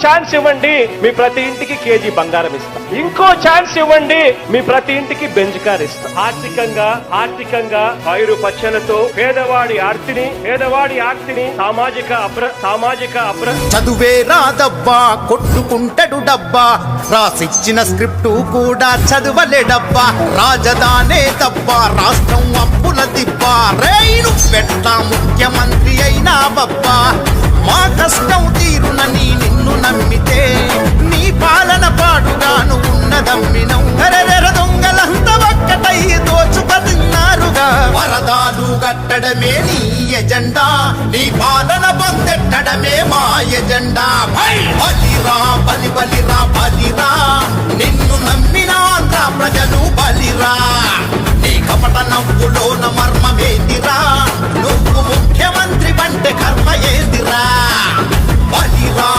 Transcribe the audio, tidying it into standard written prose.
Chance ఇవ్వండి, మీ ప్రతి ఇంటికి కేజీ బంగారం ఇస్తా. ఇంకో ఛాన్స్ ఇవ్వండి, మీ ప్రతి ఇంటికి బెంజ్ కార్ ఇస్తా. ఆర్థికంగా పైరు పచ్చలతో పేదవాడి ఆర్తిని సామాజిక చదువే రాదబ్బా, కొట్టుకుంటాడు డబ్బా, రాసిచ్చిన స్క్రిప్టు కూడా చదువలేడబ్బా. రాజధానే తప్ప రాష్ట్రం అప్పుల దిబ్బా. రైలు పెట్ట ముఖ్యమంత్రి అయినా బబ్బా. మా కష్టం తీరునని నిన్ను నమ్మితే నీ పాలన పాడుగాను ఉన్నదమ్మినం. దొంగలంతా ఒక్కటై దోచుకున్నారుగా. వరదాలు కట్టడమే నీ ఎజెండా, నీ పాలన పొందెట్టడమే మా ఎజెండా. బలిరా బలిరా, నిన్ను నమ్మిన ఆంధ్ర ప్రజలు బలిరా. నీ కపట నవ్వులోన మర్మమేదిరా, నువ్వు ముఖ్యమంత్రి అంటే కర్మ ఏదిరా. బలిరా